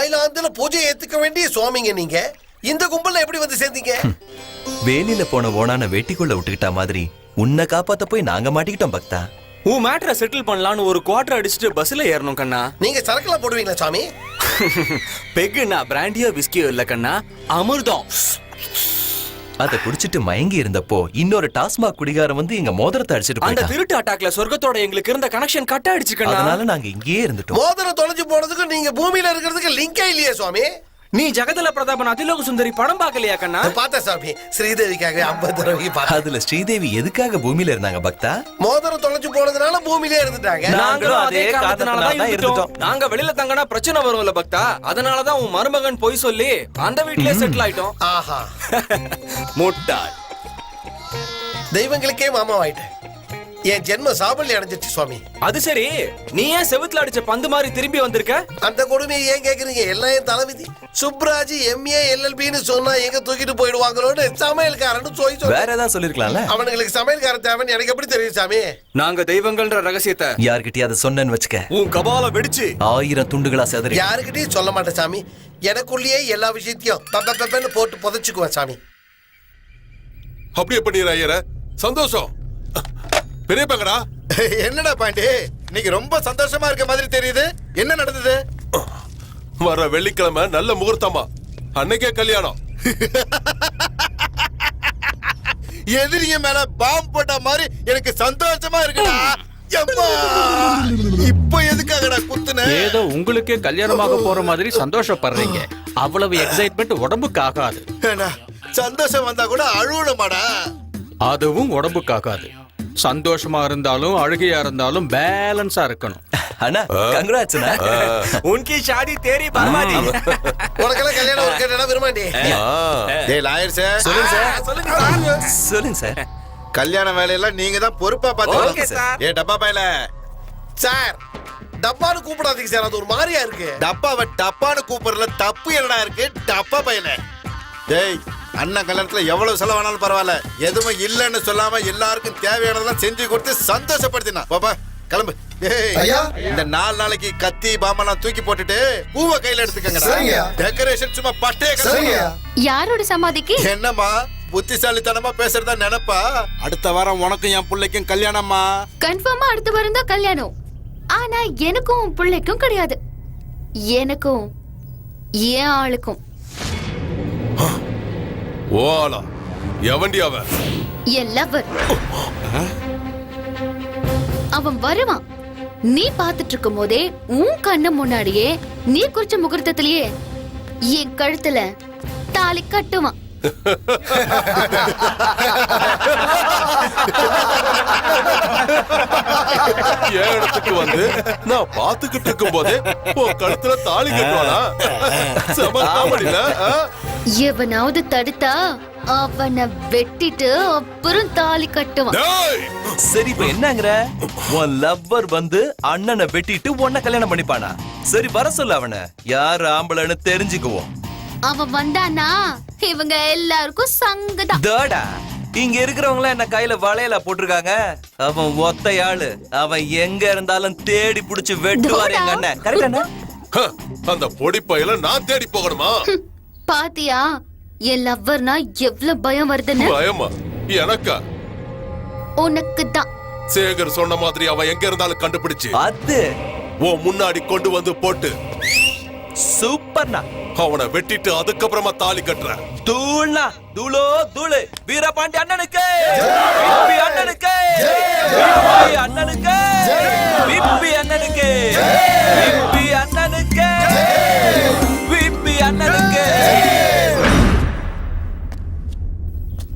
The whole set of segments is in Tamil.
தாய்லாந்துல பூஜை ஏத்துக்க வேண்டிய சுவாமிங்க நீங்க இந்த கும்பல்ல எப்படி வந்து சேர்ந்தீங்க? வேலியில போன ஓனான வெட்டிக்குள்ள விட்டுக்கிட்டா மாதிரி உன்னை காப்பாத்த போய் நாங்க மாட்டிக்கிட்டோம் பக்தா. உன் மேட்டரை செட்டில் பண்ணலான்னு ஒரு குவார்டர் அடிச்சுட்டு பஸ்ல ஏறணும் கண்ணா. நீங்க சரக்குலாம் போடுவீங்களா சாமி? பெக்குண்ணா பிராண்டியோ விஸ்கியோ இல்ல கண்ணா, அமிர்தம். அத குடிச்சிட்டு மயங்கி இருந்தப்போ இன்னொரு டாஸ்மாக் குடிகாரன் வந்து எங்க மோதிரத்தை அடிச்சிட்டு அந்த போயிட்டான். திருட்டு அட்டாக்ல சொர்க்கத்தோட எங்களுக்கு இருந்த கனெக்ஷன் கட் ஆயிடுச்சு கண்ணா. அதனால நாங்க இங்கேயே இருந்துட்டோம். மோதிரம் தொலைஞ்சு போனதுக்கு நீங்க பூமியில இருக்கிறதுக்கு லிங்கே இல்லையே சுவாமி. நீ ஜெகதல பிரதாபன் அதிலோக சுந்தரி படம் பார்க்கலையா கண்ணா? பார்த்தேன் சாமி. ஸ்ரீதேவிக்காக 50 ரூபாய்க்கு பார்த்தேன். அதுல ஸ்ரீதேவி எதுக்காக பூமியில இருந்தாங்க பக்தா? மோதிரம் தொலைஞ்சு போனதுனால பூமியிலே இருந்துட்டாங்க. நாங்களும் அதே காரணத்தினால தான் இருந்துட்டோம். நாங்க வெளியில தங்கனா பிரச்சனை வரும்ல பக்தா, அதனாலதான் உன் மருமகன் போய் சொல்லி அந்த வீட்லயே செட்டில் ஆயிட்டோம். ஆஹா, முட்டாள். தெய்வங்களுக்கே மாமாவாயிட்டேன். என் ஜென்ம சாபல்யம் அடைஞ்சிச்சு சுவாமி. அது சரி, நீ ஏன் செவுத்துல அடிச்ச பந்து மாதிரி திரும்பி வந்திருக்க? அந்த கொடுமையை ஏன் கேக்குறீங்க? எல்லாம் என் தலைவிதி. சுப்ராஜ் MA LLBன்னு சொன்னா எங்க தூக்கிட்டு போயிடுவாங்களோன்னு சமையல்காரன்னு சொல்லி வேற ஏதாவது சொல்லிருக்கலாம்ல. அவனுங்களுக்கு சமையல்காரன் தேவைன்னு எனக்கு எப்படி தெரியும் சாமி? நாங்க தெய்வங்கள்ன்ற ரகசியத்தை யார்கிட்டயும் அதை சொன்னேன்னு வச்சுக்க, உன் கபால வெடிச்சு 1000 துண்டுகளா செதறி. யாருக்கிட்டையும் சொல்ல மாட்டேன் சாமி. எனக்குள்ளேயே எல்லா விஷயத்தையும் பப்பன்னு போட்டு புதைச்சுக்குவேன் சாமி. அப்படியே பண்ணிடுற ஐயர. சந்தோஷம். பெரிய பங்கடா. என்னடா பாண்டி, நீங்க ரொம்ப சந்தோஷமா இருக்க மாதிரி தெரியுது. என்ன நடந்தது? வர வெள்ளிக்கிழமை நல்ல முகூர்த்தமா, அன்னைக்கே கல்யாணம். எதிரிங்க மேல பாம்பு போட்ட மாதிரி எனக்கு சந்தோஷமா இருக்குடா. இப்ப எதுக்காகடா குத்துன? ஏதோ உங்களுக்கே கல்யாணமாக போற மாதிரி சந்தோஷப்படுறீங்க. அவ்வளவு எக்ஸைட்மெண்ட் உடம்புக்கு ஆகாது. சந்தோஷம் வந்தா கூட அழுவணுமாடா? அதுவும் உடம்புக்கு ஆகாது. சந்தோஷமா இருந்தாலும் அழுகையா இருந்தாலும் பேலன்ஸா இருக்கணும். அண்ணா கங்க்ராட்ஸ் அண்ணா. உன்கி ஷாதி தேரி பர்மாதி. உனக்கெல்லாம் கல்யாணம் ஒரு கேட்டா விரும்பாண்டி. டேய் லாயர் சார், சொல்லுங்க சார். சொல்லுங்க சார். கல்யாண வேலையெல்லாம் நீங்க தான் பொறுப்பா ஓகே பாத்துக்கணும். சார். ஏ டப்பா பையல, சார் டப்பான்னு கூப்பிடாதீங்க சார், அது ஒரு மாதிரியா இருக்கு. டப்பாவை டப்பான்னு கூப்பிடுறதுல தப்பு என்னடா இருக்கு? டப்பா பையல. டேய், அண்ணன் கல்யாணத்துல எவ்வளவு செலவானாலும் பரவாயில்ல, எதுவும் இல்லன்னு சொல்லாம எல்லாருக்கும் தேவையானதெல்லாம் செஞ்சு கொடுத்து சந்தோஷப்படுத்தினா பாப்பா. கிளம்பு. ஐயா, இந்த 4 நாளைக்கு கத்தி பாம்பெல்லாம் தூக்கி போட்டுட்டு பூவை கையில எடுத்துக்கங்க. டெக்கரேஷன் சும்மா பட்டைய கிளம்பு. யாரோட சமாதிக்கு? என்னம்மா புத்திசாலித்தனமா பேசுறதா நினைப்பா? அடுத்த வாரம் உனக்கும் என் பிள்ளைக்கும் கல்யாணம்மா. கன்ஃபார்மா அடுத்த வாரம் தான் கல்யாணம். ஆனா எனக்கும் பிள்ளைக்கும் கிடையாது. எனக்கும் ஏன் ஆளுக்கும். ஓலா எவண்டி அவன்? என் லவர். அவன் வருவான். நீ பாத்துட்டு இருக்கும் போதே உன் கண்ணு முன்னாடியே நீ குறிச்ச முகூர்த்தத்திலேயே என் கழுத்துல தாலி கட்டுவான். என் இடத்துக்கு வந்து நான் பாத்துக்கிட்டு இருக்கும் போதே உன் கழுத்துல தாலி கட்டுவானா? சமத்தாமடியில எவனாவது தடுத்தா அவனை வெட்டிட்டு அப்புறம் தாலி கட்டுவான். சரி இப்ப என்னங்கற? உன் லவ்வர் வந்து அண்ணனை வெட்டிட்டு உன்னை கல்யாணம் பண்ணிப்பானா? சரி வர சொல்ல அவனை. யார் ஆம்பளைன்னு தெரிஞ்சுக்குவோம். அவன் வந்தானா இவங்க எல்லாருக்கும் சங்கதான். டேடா, இங்க இருக்கிறவங்க என்ன கையில வளையல போட்டிருக்காங்க. அவன் ஒத்தையாளு. அவன் எங்க இருந்தாலும் தேடி புடிச்சு வெட்டுவாரு எங்க அண்ணன். கரெக்டானா? அந்த பொடி பையில நான் தேடி போகணுமா? பாத்தியா என் லவ்வர்னா எவ்வளவு பயம் வருதுன்னு? பயமா? எனக்கா? உனக்கு தான். சேகர் சொன்ன மாதிரி அவன் எங்க இருந்தாலும் கண்டுபிடிச்சு அது உன் முன்னாடி கொண்டு வந்து போட்டு சூப்பர்னா அவனை வெட்டிட்டு அதுக்கப்புறமா தாலி கட்டுற. தூள்னா தூளோ தூளு. வீரபாண்டி அண்ணனுக்கு, விப்பி அண்ணனுக்கு, விப்பி அண்ணனுக்கு, விப்பி அண்ணனுக்கு, விப்பி அண்ணனுக்கு, விப்பி அண்ணனுக்கு.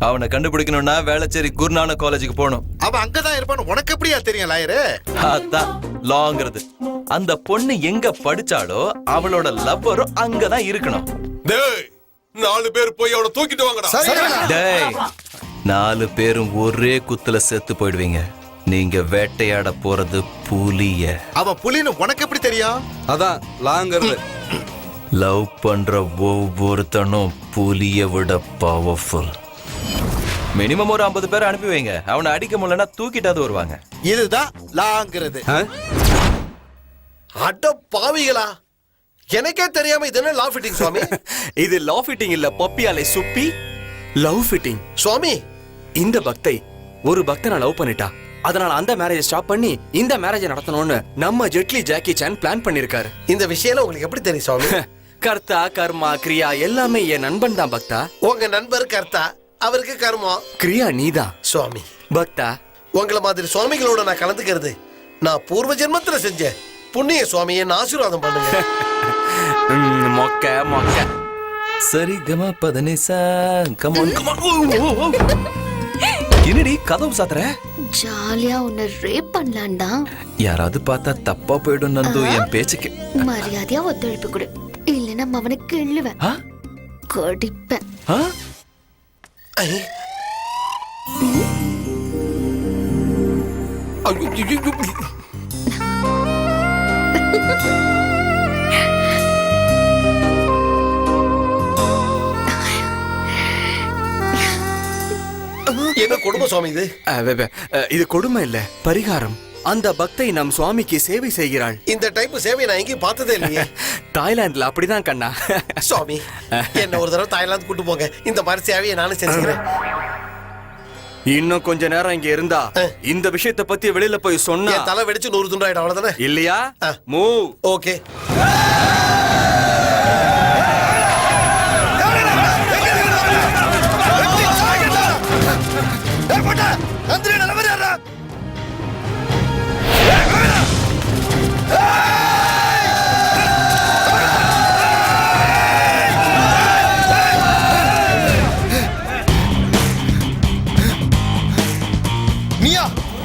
அவனை கண்டுபிடிக்கணும்னா வேளச்சேரி குருநானக் காலேஜுக்கு போகணும். அவன் அங்கதான் இருப்பான்னு உனக்கு எப்படியா தெரியும் லாயரு? அதான் லாங்கிறது. அந்த பொண்ணு எங்க படிச்சாலோ அவளோட லவ்வரும் அங்கதான் இருக்கணும். டேய், 4 பேர் போய் அவனை தூக்கிட்டு வாங்கடா. டேய், 4 பேரும் ஒரே குத்துல செத்து போயிடுவீங்க. நீங்க வேட்டையாட போறது புலிய. அவன் புலின்னு உனக்கு எப்படி தெரியும்? அதான் லாங்கிறது. லவ் பண்ற ஒவ்வொருத்தனும் புலிய விட பவர்ஃபுல். மினிமம் ஒரு 50 பேர் அனுப்பி வைங்க. அவனை அடிக்க முடியலன்னா தூக்கிட்டாது வருவாங்க. இதுதான் லாங்கிறது. அட பாவிகளா, எனக்கே தெரியாம இது என்ன லா ஃபிட்டிங் சுவாமி? இது லா ஃபிட்டிங் இல்ல பப்பியாலே சுப்பி, லவ் ஃபிட்டிங். சுவாமி இந்த பக்தை ஒரு பக்தனை லவ் பண்ணிட்டா, அதனால அந்த மேரேஜ் ஸ்டாப் பண்ணி இந்த மேரேஜ் நடத்தணும்னு நம்ம ஜெட்லி ஜாக்கி சான் பிளான் பண்ணிருக்காரு. இந்த விஷயம் உங்களுக்கு எப்படி தெரியும் சுவாமி? கர்த்தா கர்மா கிரியா எல்லாமே என் நண்பன் தான் பக்தா. உங்க நண்பர் கர்த்தா, அவருக்கு கர்மம். கிரியா நீதான் சுவாமி. பக்தா. உங்களை மாதிரி சுவாமிகளோட நான் கலந்துக்கிறது நான் பூர்வ ஜென்மத்துல செஞ்சேன் புண்ணிய சுவாமி. என்ன ஆசீர்வாதம் பண்ணுங்க. மொக்க மொக்க. சரி கமா பதனிசா கமான் கமான். என்னடி கதவு சாத்துற? ஜாலியா உன்னை ரேப் பண்ணலான்டா. யாராவது பார்த்தா தப்பா போயிடும் நந்து என் பேச்சுக்கு. மரியாதையா ஒத்துழைப்பு கொடு, இல்லைன்னா அவனை கிள்ளுவேன், ஆ? கடிப்பேன். ஆ? ஐ. ஐயோ, ஐயோ, ஐயோ. என்ன கொடுமை சுவாமி இது? இது கொடுமை இல்ல, பரிகாரம். அந்த பக்தை நம் சுவாமிக்கு சேவை செய்கிறாள். இந்த டைப் சேவை நான் எங்கேயும் பார்த்ததே இல்லையே. தாய்லாந்துல அப்படிதான் கண்ணா. சுவாமி என்ன ஒரு தடவை தாய்லாந்து கூட்டு போங்க, இந்த மாதிரி சேவையை நானும் செஞ்சுக்கிறேன். இன்னும் கொஞ்ச நேரம் இங்க இருந்தா இந்த விஷயத்தை பத்தி வெளியில போய் சொன்னா என் தலை வெடிச்சு 100 துண்டாயிடும், அவ்வளவுதானே? இல்லையா? மூவ். ஓகே.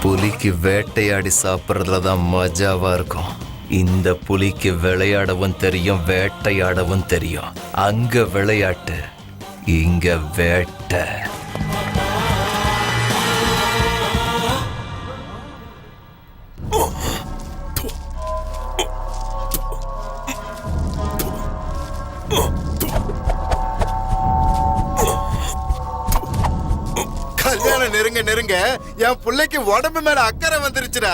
புலிக்கு வேட்டையாடி சாப்பிட்றதுல தான் மஜாவா இருக்கும். இந்த புலிக்கு விளையாடவும் தெரியும், வேட்டையாடவும் தெரியும். அங்க விளையாட்டு, இங்க வேட்டை. கல்யாணம் நெருங்க நெருங்க என் பிள்ளைக்கு உடம்பு மேல அக்கறை வந்துருச்சுடா.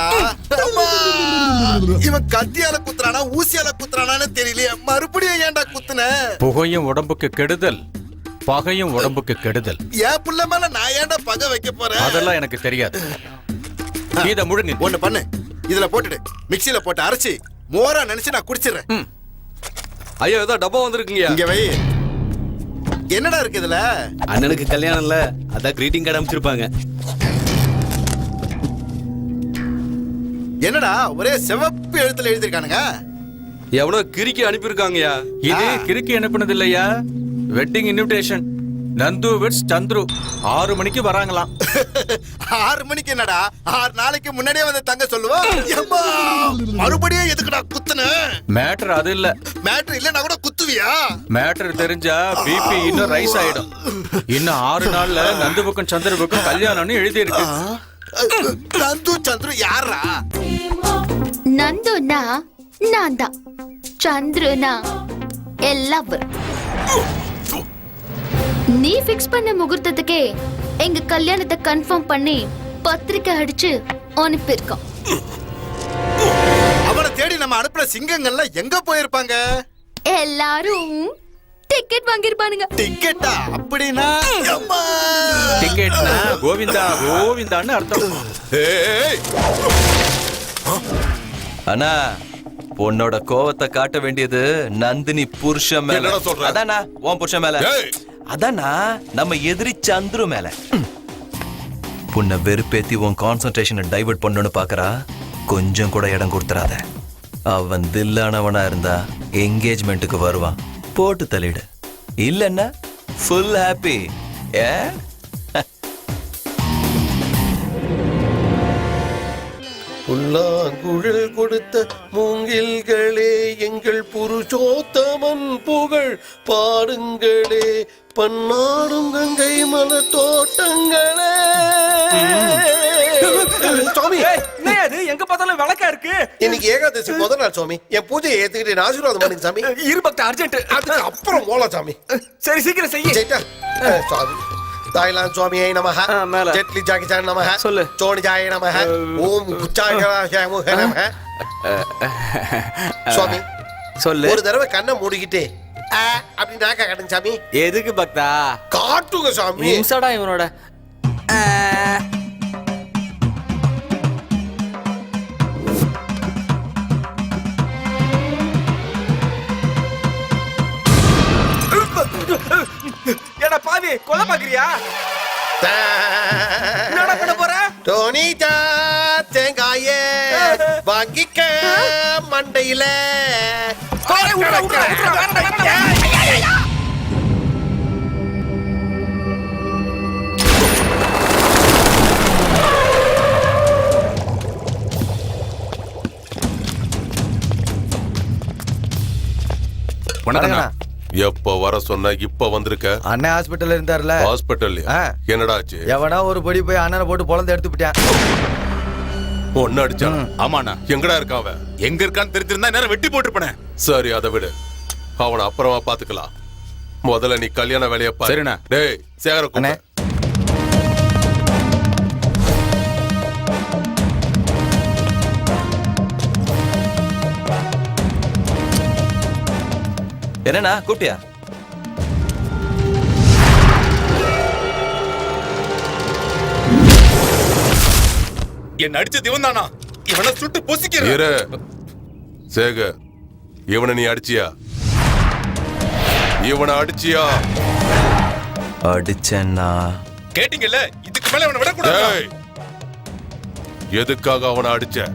அம்மா! இவன் கத்தியால குத்துறானா ஊசியால குத்துறானான்னு தெரியலையே, மறுபடியும் ஏன்டா குத்துன? புகையும் உடம்புக்கு கெடுதல், பகையும் உடம்புக்கு கெடுதல். என் புள்ள மேல நான் ஏன்டா பகை வைக்க போறேன்? அதெல்லாம் எனக்கு தெரியாது. இத முழுங்க. ஒண்ணு பண்ணு, இதுல போட்டுடு, மிக்ஸில போட்டு அரைச்சி மோரா நினைச்சு நான் குடிச்சிடுறேன். ஐயோ ஏதோ டப்பா வந்திருக்குங்க. இங்க வை. என்னடா இருக்கு இதுல? அண்ணனுக்கு கல்யாணம் இல்ல, அதான் கிரீட்டிங் கார்டு அமைச்சிருப்பாங்க. என்னடா ஒரே சிவப்பு எழுத்துல எழுதிருக்கானுங்க? எவனோ கிறுக்கி அனுப்பியிருக்காங்கயா. இது கிறுக்கி அனுப்புனது இல்லையா, வெட்டிங் இன்விடேஷன். நந்து விட்ஸ் சந்துரு 6 மணிக்கு வராங்களாம். 6 மணிக்கு என்னடா, 6 நாளைக்கு முன்னாடியே வந்து தங்க சொல்லுவா. எம்மா, மறுபடியும் எதுக்குடா குத்துன? மேட்டர் அது இல்ல. மேட்டர் இல்லன்னா கூட குத்துவியா? மேட்டர் தெரிஞ்சா பிபி இன்னும் ரைஸ் ஆயிடும். இன்னும் 6 நாள்ல நந்துவுக்கும் சந்திரவுக்கும் கல்யாணம்னு எழுதி இருக்கு. நந்து சந்துரு யாரா? நந்துனா நான் தான், சந்துருனா எல்லாம். நீ ஃபிக்ஸ் பண்ண முகூர்த்தத்துக்கே எங்க கல்யாணத்தை கன்ஃபார்ம் பண்ணி பத்திரிக்கை அடிச்சு அனுப்பியிருக்கோம். அவனை தேடி நம்ம அனுப்புற சிங்கங்கள்ல எங்க போயிருப்பாங்க? எல்லாரும் டிக்கெட் வாங்கிருப்பானுங்க. டிக்கெட்டா? அப்படின்னா டிக்கெட்னா கோவிந்தா கோவிந்தான்னு அர்த்தம். அண்ணா, உன்னோட கோவத்தை காட்ட வேண்டியது நந்தினி புருஷன் மேல. என்னடா சொல்ற? அதானா உன் புருஷன் மேல. ஏய்! அதானா நம்ம எதிரி சந்துரு மேல. உன்னை வெறுப்பேத்தி உன் கான்சன்ட்ரேஷனை டைவர்ட் பண்ணணும்னு பாக்குறா. கொஞ்சம் கூட இடம் கொடுத்துறாத. அவன் தில்லானவனா இருந்தா என்கேஜ்மெண்ட்டுக்கு வருவான், போட்டு தள்ளிடு. இல்லன்னா ஃபுல் ஹாப்பி. ஏ புல்லாங்குழல் கொடுத்த மூங்கில்களே, எங்கள் புருஷோத்தமன் புகழ் பாடுங்களே, பன்னாடும் கங்கை மலர் தோட்டங்களே. சுவாமி எங்க பார்த்தாலும் விளக்கா இருக்கு. இன்னைக்கு ஏகாதசி முதல் நாள் சுவாமி. என் பூஜையை ஏத்துக்கிட்டு ஆசீர்வாதம் பண்ணுங்க சாமி. இருபக்த அர்ஜென்ட். அதுக்கு அப்புறம் போலாம் சாமி. சரி சீக்கிரம் செய்ய. ஜெயிட்டா சுவாமி. தாய்லாந்து சுவாமியை நமஹ. மேல. ஜெட்லி ஜாக்கி சான் நமஹ. சொல்லு. சோனிஜாய நமஹ. ஓம் குச்சாய நமஹ. சுவாமி சொல்லு. ஒரு தடவை கண்ணை மூடிக்கிட்டு அப்படி நாக்கா காட்டுங்க சாமி. எதுக்கு பக்தா? காட்டுங்க சாமி. இம்சடா இவனோட. ஏடா பாவி, கொல்ல பாக்குறியா? என்னடா பண்ண போற? டோனிடா தேங்காயே வாங்கிக்க மண்டையில. வணக்கண்ணா. எப்ப வர சொன்ன இப்ப வந்திருக்க? அண்ணன் ஹாஸ்பிட்டல்ல இருந்தார்ல, ஹாஸ்பிட்டல் ஆ. என்னடா ஆச்சு? எவனா ஒரு படி போய் அண்ணனை போட்டு பொழந்து எடுத்து விட்டான். ஒன்னு அடிச்சா? ஆமாண்ணா. எங்கடா இருக்கான் அவன்? எங்க இருக்கான்னு தெரிஞ்சிருந்தா நேரம் வெட்டி போட்டுருப்பேனே. சரி, அதை விடு, அவனை அப்புறமா பாத்துக்கலாம். முதல்ல நீ கல்யாண வேலைய பாரு. சரிண்ணா. டேய் சேகர அண்ணே. கூப்பிடு. என்னண்ணா கூப்பிட்டியா? என்ன அடிச்சது இவன் தானா? இவனை சுட்டு பொசிக்கிறேன். இரு சேகர், இவனை நீ அடிச்சியா? இவனை அடிச்சியா? அடிச்சேன்னா கேட்டீங்கல்ல, இதுக்கு மேல இவனை விடக்கூடாது. டேய், எதுக்காக அவனை அடிச்ச?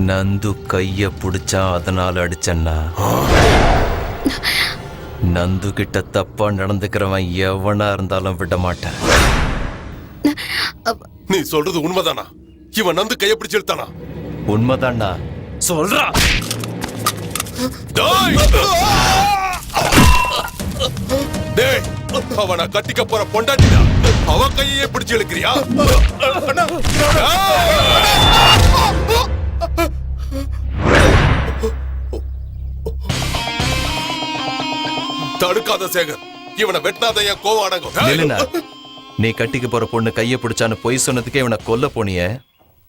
நந்து கைய புடிச்சா அதனால அடிச்சேன்னா. நந்து கிட்ட தப்பா நடந்துக்கிறவன் எவனா இருந்தாலும் விட மாட்டேன். நீ சொல்றது உண்மைதானா? இவன் நந்து கைய பிடிச்சு இழுத்தானா? உண்மைதான்டா. சொல்றா. டேய்! டேய், அவனை கட்டிக்க போற பொண்டாட்டிடா, அவன் கையே பிடிச்சு இழுக்கிறியா? தடுக்காத சேகர், இவனை வெட்டாத என் கோவம் அடங்கும். நில்லுண்ணா. நீ கட்டிக்க போற பொண்ணு கைய பிடிச்சான்னு பொய் சொன்னதுக்கே இவனை கொல்ல போனிய.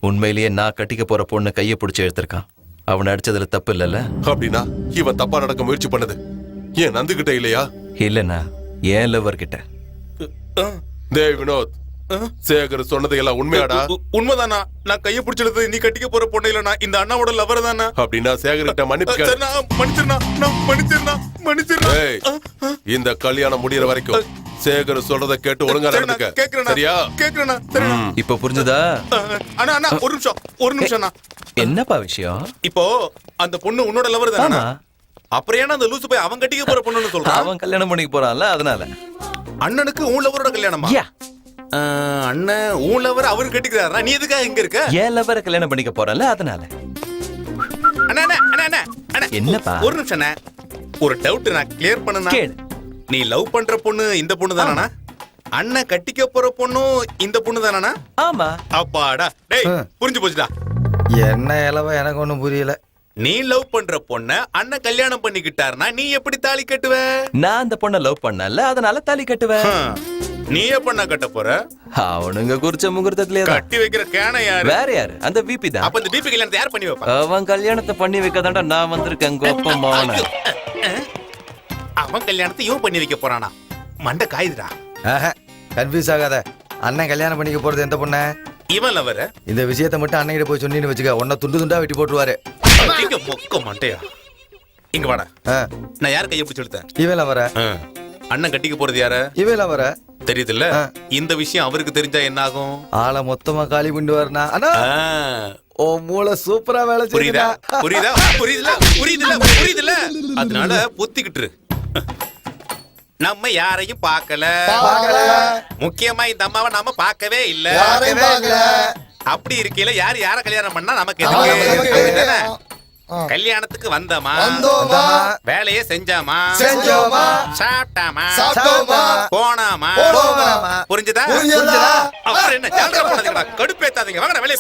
உண்மையிலேயே நான் கட்டிக்க போற பொண்ணு கைய பிடிச்சு எடுத்திருக்கான். அவனை அடிச்சதுல தப்பு இல்லைல்ல? அப்படின்னா இவன் தப்பா நடக்க முயற்சி பண்ணது ஏன் நந்துகிட்ட இல்லையா? இல்லண்ணா, ஏன் லவர் கிட்ட. டேய் வினோத், சேகர் சொன்னது எல்லாம் உண்மையாடா? உண்மைதானா? நான் கையை பிடிச்சது நீ கட்டிக்க போற பொண்ணு இல்லனா இந்த அண்ணாவோட லவர் தானா? அப்படின்னா சேகர்கிட்ட மன்னிப்பு கேளு. டேய், இந்த கல்யாணம் முடியற வரைக்கும் சேகர் சொல்றத கேட்டு ஒழுங்கா நடந்துக்க. சரியா? இப்ப புரிஞ்சுதா? ஒரு நிமிஷம். என்னப்பா விஷயம்? இப்போ அந்த பொண்ணு உன்னோட லவர் தானா? ஆமா. அப்புறம் ஏன்னா அந்த லூசு போய் அவன் கட்டிக்க போற பொண்ணுன்னு சொல்றான்? அவன் கல்யாணம் பண்ணிக்க போறான்ல, அதனால. அண்ணனுக்கு உன் லவரோட கல்யாணமா? யா. அண்ணன் உன் லவர் அவரு கட்டிக்கிறாரா? நீ எதுக்காக இங்க இருக்க? ஏன் லவரை கல்யாணம் பண்ணிக்க போறான்ல, அதனால. அண்ணா அண்ணா அண்ணா அண்ணா அண்ணா, என்னப்பா? ஒரு நிமிஷம் அண்ணா. ஒரு டவுட் நான் கிளியர் பண்ணனா? கேளு. நீ லவ் பண்ற பொண்ணு இந்த பொண்ணு தானா? அண்ணன் கட்டிக்க போற பொண்ணும் இந்த பொண்ணு தானா? ஆமா. அப்பாடா, டேய் புரிஞ்சு போச்சுடா. என்ன இலவ எனக்கு ஒண்ணும் புரியல. நீ லவ் பண்ற பொண்ண அண்ணன் கல்யாணம் பண்ணிக்கிட்டாருனா நீ எப்படி தாலி கட்டுவ? நான் அந்த பொண்ணை லவ் பண்ணல, அதனால தாலி கட்டுவேன். நீ எப்ப கட்ட போற? அவனுங்க குறிச்ச முகூர்த்தத்திலே தான். கட்டி வைக்கிற கேன யாரு? வேற யாரு? அந்த பிபி தான். அப்ப இந்த பிபி கல்யாணத்தை யார் பண்ணி வைப்பா? அவன் கல்யாணத்தை பண்ணி வைக்கதாண்டா நான் வந்திருக்கேன் கோப்பமான. அவன் கல்யாணத்தை இவன் பண்ணி வைக்க போறானா? மண்டை காயுதுடா. கன்ஃபியூஸ் ஆகாத. அண்ணன் கல்யாணம் பண்ணிக்க போறது எந்த பொண்ண? இவன் லவர. இந்த விஷயத்தை மட்டும் அண்ணன் கிட்ட போய் சொன்னீன்னு வச்சுக்க, உன்னை துண்டு துண்டா வெட்டி போட்டுருவாரு. மொக்க மண்டையா. இங்க வாடா. நான் யார் கையை பிடிச்சு எடுத்தேன்? இவேல வர. அண்ணன் கட்டிக்க போறது யார? இவேல வர. தெரியுதுல்ல? இந்த விஷயம் அவருக்கு தெரிஞ்சா என்ன ஆகும்? ஆளை மொத்தமா காலி பண்ணி வரனா? அண்ணா ஓ மூளை சூப்பரா வேலை புரியுதா? செய்யுதா? புரியுதா? புரியுதுல? புரியுதுல? புரியுதுல? அதனால புத்திக்கிட்டு நம்ம யாரையும் பார்க்கல. முக்கியமா இந்த அம்மாவை நாம பார்க்கவே இல்ல. அப்படி இருக்கையில யார் யார கல்யாணம் பண்ணா நமக்கு எதுக்கு? கல்யாணத்துக்கு வந்தமா, வேலையை செஞ்சாமா, சாப்பிட்டாமா, போனாமா. புரிஞ்சுதா? அப்புறம் என்ன ஜாலியா போனதுங்களா? கடுப்பேத்தாதீங்க. வாங்க வேலையை